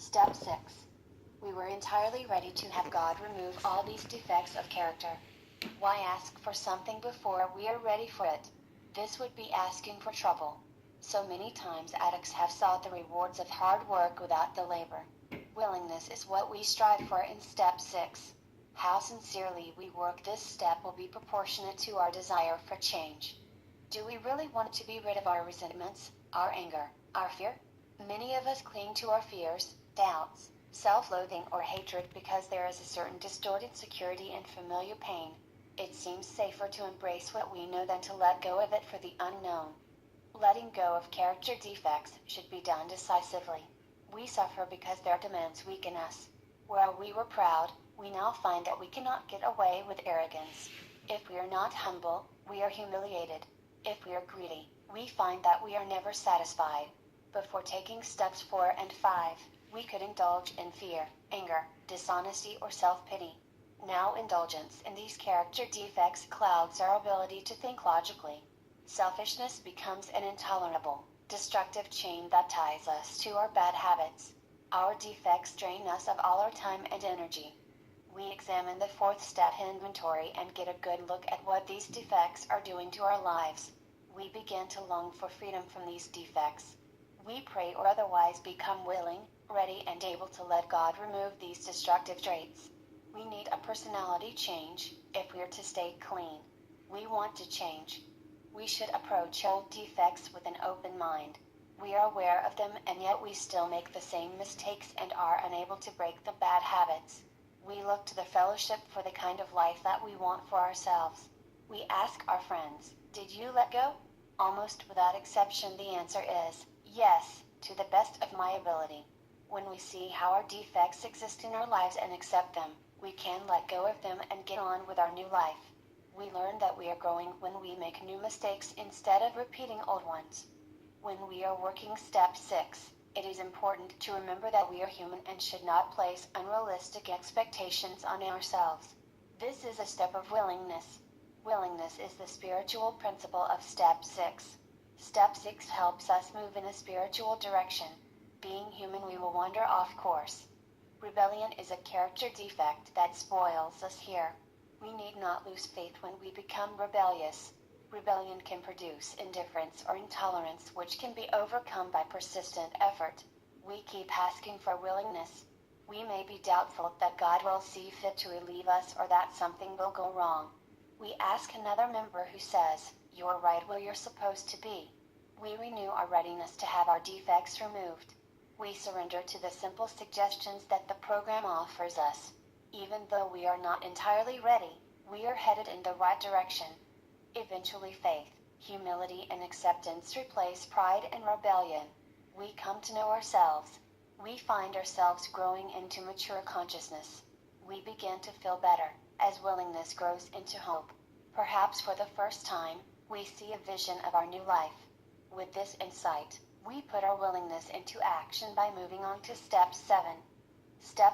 Step 6. We were entirely ready to have God remove all these defects of character. Why ask for something before we are ready for it? This would be asking for trouble. So many times addicts have sought the rewards of hard work without the labor. Willingness is what we strive for in step 6. How sincerely we work this step will be proportionate to our desire for change. Do we really want to be rid of our resentments, our anger, our fear? Many of us cling to our fears, doubts, self-loathing, or hatred because there is a certain distorted security in familiar pain. It seems safer to embrace what we know than to let go of it for the unknown. Letting go of character defects should be done decisively. We suffer because their demands weaken us. Where we were proud, we now find that we cannot get away with arrogance. If we are not humble, we are humiliated. If we are greedy, we find that we are never satisfied. Before taking steps 4 and 5, we could indulge in fear, anger, dishonesty, or self-pity. Now indulgence in these character defects clouds our ability to think logically. Selfishness becomes an intolerable, destructive chain that ties us to our bad habits. Our defects drain us of all our time and energy. We examine the 4th step inventory and get a good look at what these defects are doing to our lives. We begin to long for freedom from these defects. We pray or otherwise become willing, ready, and able to let God remove these destructive traits. We need a personality change if we are to stay clean. We want to change. We should approach old defects with an open mind. We are aware of them, and yet we still make the same mistakes and are unable to break the bad habits. We look to the fellowship for the kind of life that we want for ourselves. We ask our friends, "Did you let go?" Almost without exception, the answer is, "Yes, to the best of my ability." When we see how our defects exist in our lives and accept them, we can let go of them and get on with our new life. We learn that we are growing when we make new mistakes instead of repeating old ones. When we are working step 6, it is important to remember that we are human and should not place unrealistic expectations on ourselves. This is a step of willingness. Willingness is the spiritual principle of step 6. Step 6 helps us move in a spiritual direction. Being human, we will wander off course. Rebellion is a character defect that spoils us here. We need not lose faith when we become rebellious. Rebellion can produce indifference or intolerance, which can be overcome by persistent effort. We keep asking for willingness. We may be doubtful that God will see fit to relieve us or that something will go wrong. We ask another member who says, "You're right where you're supposed to be." We renew our readiness to have our defects removed. We surrender to the simple suggestions that the program offers us. Even though we are not entirely ready, we are headed in the right direction. Eventually faith, humility, and acceptance replace pride and rebellion. We come to know ourselves. We find ourselves growing into mature consciousness. We begin to feel better, as willingness grows into hope. Perhaps for the first time, we see a vision of our new life. With this insight, we put our willingness into action by moving on to step 7. Step